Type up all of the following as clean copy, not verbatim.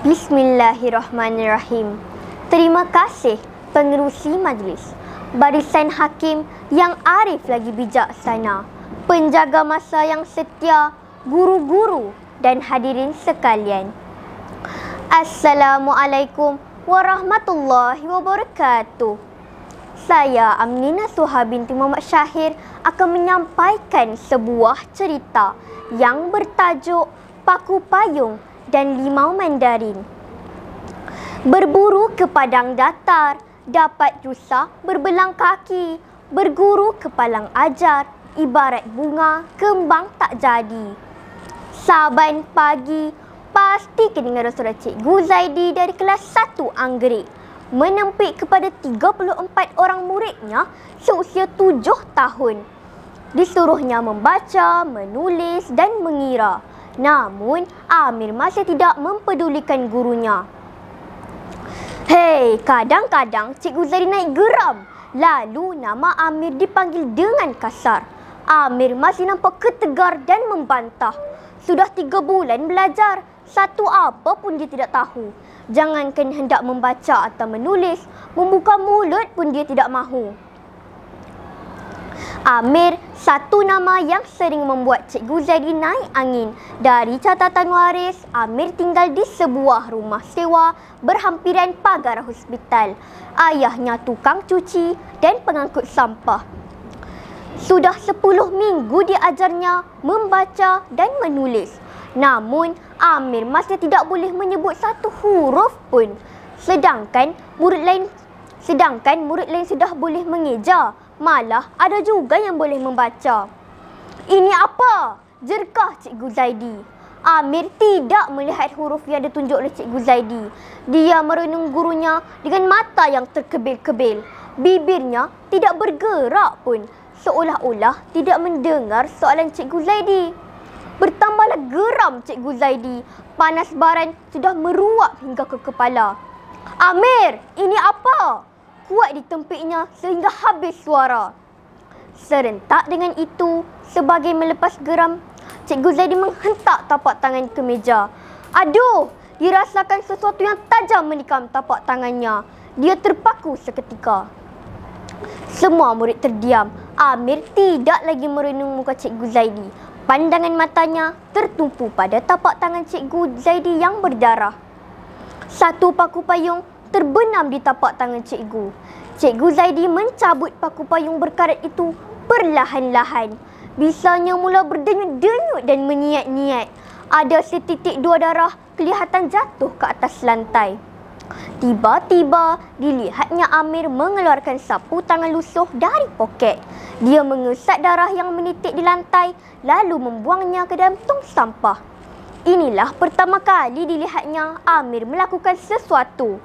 Bismillahirrahmanirrahim. Terima kasih pengerusi majlis, barisan hakim yang arif lagi bijaksana, penjaga masa yang setia, guru-guru dan hadirin sekalian. Assalamualaikum warahmatullahi wabarakatuh. Saya Aminah Suha binti Muhammad Syahir akan menyampaikan sebuah cerita yang bertajuk Paku Payung dan Limau Mandarin. Berburu ke padang datar, dapat susah berbelang kaki. Berguru ke palang ajar, ibarat bunga kembang tak jadi. Saban pagi, pasti kedengaran suara Cikgu Zaidi dari kelas 1 Anggerik menempik kepada 34 orang muridnya seusia 7 tahun. Disuruhnya membaca, menulis dan mengira. Namun, Amir masih tidak mempedulikan gurunya. Hei, kadang-kadang Cikgu Zaidi naik geram. Lalu nama Amir dipanggil dengan kasar. Amir masih nampak ketegar dan membantah. Sudah 3 bulan belajar, satu apa pun dia tidak tahu. Jangankan hendak membaca atau menulis, membuka mulut pun dia tidak mahu. Amir, satu nama yang sering membuat Cikgu Zaidi naik angin. Dari catatan waris, Amir tinggal di sebuah rumah sewa berhampiran pagar hospital. Ayahnya tukang cuci dan pengangkut sampah. Sudah 10 minggu diajarnya membaca dan menulis. Namun, Amir masih tidak boleh menyebut satu huruf pun. Sedangkan murid lain sudah boleh mengeja. Malah ada juga yang boleh membaca. Ini apa? Jerkah Cikgu Zaidi. Amir tidak melihat huruf yang ditunjuk oleh Cikgu Zaidi. Dia merenung gurunya dengan mata yang terkebil-kebil. Bibirnya tidak bergerak pun, seolah-olah tidak mendengar soalan Cikgu Zaidi. Bertambahlah geram Cikgu Zaidi. Panas baran sudah meruap hingga ke kepala. Amir, ini apa? Kuat ditempiknya sehingga habis suara. Serentak dengan itu, sebagai melepas geram, Cikgu Zaidi menghentak tapak tangan ke meja. Aduh, dirasakan sesuatu yang tajam menikam tapak tangannya. Dia terpaku seketika. Semua murid terdiam. Amir tidak lagi merenung muka Cikgu Zaidi. Pandangan matanya tertumpu pada tapak tangan Cikgu Zaidi yang berdarah. Satu paku payung terbenam di tapak tangan cikgu. Cikgu Zaidi mencabut paku payung berkarat itu perlahan-lahan. Bisanya mula berdenyut-denyut dan menyiat-nyiat. Ada setitik 2 darah kelihatan jatuh ke atas lantai. Tiba-tiba dilihatnya Amir mengeluarkan sapu tangan lusuh dari poket. Dia mengusap darah yang menitik di lantai lalu membuangnya ke dalam tong sampah. Inilah pertama kali dilihatnya Amir melakukan sesuatu.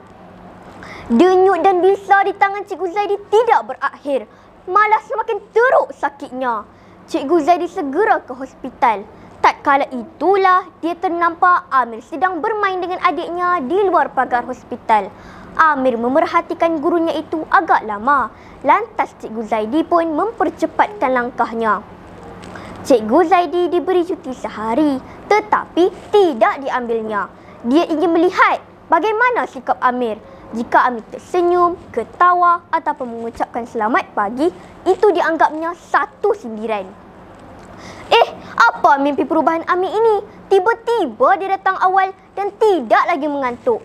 Denyut dan bisa di tangan Cikgu Zaidi tidak berakhir, malah semakin teruk sakitnya. Cikgu Zaidi segera ke hospital. Tatkala itulah dia ternampak Amir sedang bermain dengan adiknya di luar pagar hospital. Amir memerhatikan gurunya itu agak lama. Lantas Cikgu Zaidi pun mempercepatkan langkahnya. Cikgu Zaidi diberi cuti sehari, tetapi tidak diambilnya. Dia ingin melihat bagaimana sikap Amir. Jika Amir tersenyum, ketawa ataupun mengucapkan selamat pagi, itu dianggapnya satu sindiran. Apa mimpi perubahan Amir ini? Tiba-tiba dia datang awal dan tidak lagi mengantuk.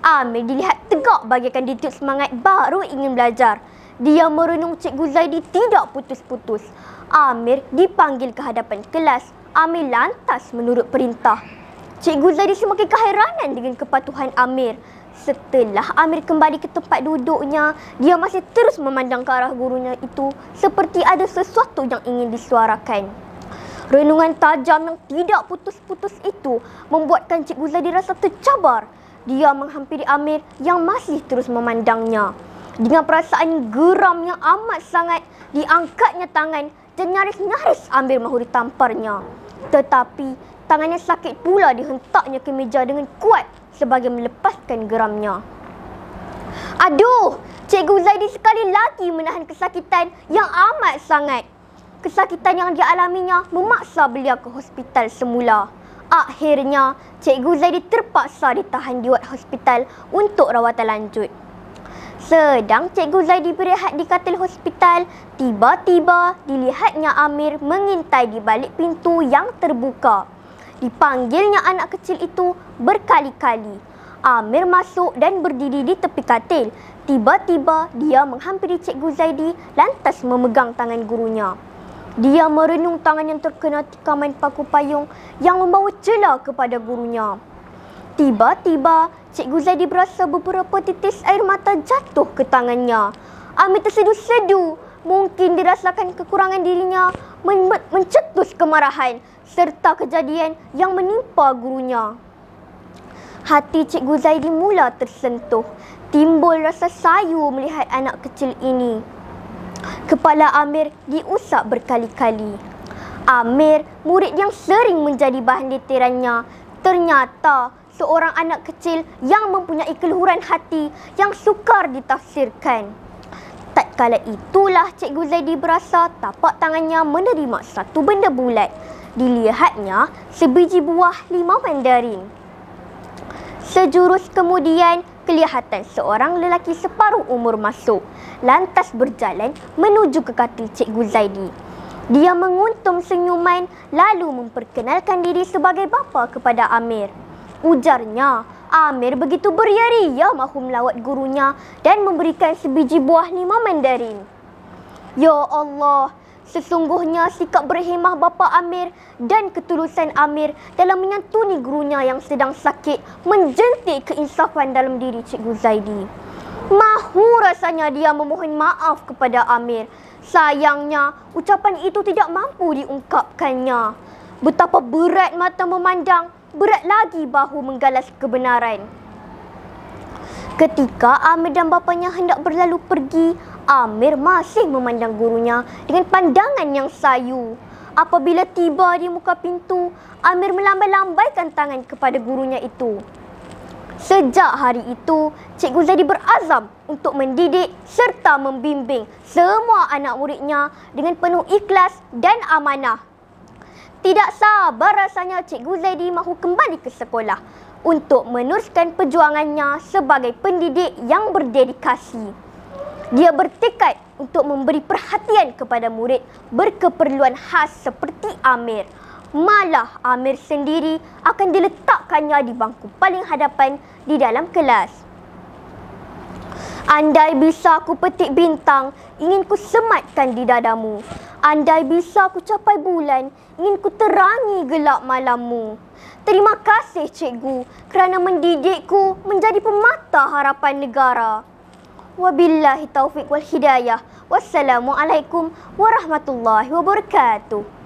Amir dilihat tegak bagaikan ditiup semangat baru ingin belajar. Dia merenung Cikgu Zaidi tidak putus-putus. Amir dipanggil ke hadapan kelas. Amir lantas menurut perintah. Cikgu Zaidi semakin keheranan dengan kepatuhan Amir. Setelah Amir kembali ke tempat duduknya, dia masih terus memandang ke arah gurunya itu seperti ada sesuatu yang ingin disuarakan. Renungan tajam yang tidak putus-putus itu membuatkan Cikgu Zaidi rasa tercabar. Dia menghampiri Amir yang masih terus memandangnya. Dengan perasaan geram yang amat sangat, diangkatnya tangan dan nyaris-nyaris Amir mahu ditamparnya. Tetapi tangannya sakit pula dihentaknya ke meja dengan kuat sebagai melepaskan geramnya. Aduh, Cikgu Zaidi sekali lagi menahan kesakitan yang amat sangat. Kesakitan yang dialaminya memaksa beliau ke hospital semula. Akhirnya, Cikgu Zaidi terpaksa ditahan di wad hospital untuk rawatan lanjut. Sedang Cikgu Zaidi berehat di katil hospital, tiba-tiba dilihatnya Amir mengintai di balik pintu yang terbuka. Dipanggilnya anak kecil itu berkali-kali. Amir masuk dan berdiri di tepi katil. Tiba-tiba dia menghampiri Cikgu Zaidi lantas memegang tangan gurunya. Dia merenung tangan yang terkena tikaman paku payung yang membawa celah kepada gurunya. Tiba-tiba, Cikgu Zaidi berasa beberapa titis air mata jatuh ke tangannya. Amir tersedu-sedu. Mungkin dirasakan kekurangan dirinya mencetus kemarahan serta kejadian yang menimpa gurunya. Hati Cikgu Zaidi mula tersentuh. Timbul rasa sayu melihat anak kecil ini. Kepala Amir diusap berkali-kali. Amir, murid yang sering menjadi bahan letirannya, ternyata seorang anak kecil yang mempunyai keluhuran hati yang sukar ditafsirkan. Tatkala itulah Cikgu Zaidi berasa tapak tangannya menerima satu benda bulat. Dilihatnya sebiji buah limau mandarin. Sejurus kemudian, kelihatan seorang lelaki separuh umur masuk, lantas berjalan menuju ke katil Cikgu Zaidi. Dia menguntum senyuman lalu memperkenalkan diri sebagai bapa kepada Amir. Ujarnya, Amir begitu beria-ria mahu melawat gurunya dan memberikan sebiji buah limau mandarin. Ya Allah, sesungguhnya sikap berhemah bapa Amir dan ketulusan Amir dalam menyantuni gurunya yang sedang sakit menjentik keinsafan dalam diri Cikgu Zaidi. Mahu rasanya dia memohon maaf kepada Amir. Sayangnya, ucapan itu tidak mampu diungkapkannya. Betapa berat mata memandang, berat lagi bahu menggalas kebenaran. Ketika Amir dan bapanya hendak berlalu pergi, Amir masih memandang gurunya dengan pandangan yang sayu. Apabila tiba di muka pintu, Amir melambai-lambaikan tangan kepada gurunya itu. Sejak hari itu, Cikgu Zaidi berazam untuk mendidik serta membimbing semua anak muridnya dengan penuh ikhlas dan amanah. Tidak sabar rasanya Cikgu Zaidi mahu kembali ke sekolah untuk meneruskan perjuangannya sebagai pendidik yang berdedikasi. Dia bertekad untuk memberi perhatian kepada murid berkeperluan khas seperti Amir. Malah Amir sendiri akan diletakkannya di bangku paling hadapan di dalam kelas. Andai bisa aku petik bintang, ingin ku sematkan di dadamu. Andai bisa aku capai bulan, ingin ku terangi gelap malammu. Terima kasih cikgu kerana mendidikku menjadi pemata harapan negara. Wabillahi taufiq wal hidayah. Wassalamualaikum warahmatullahi wabarakatuh.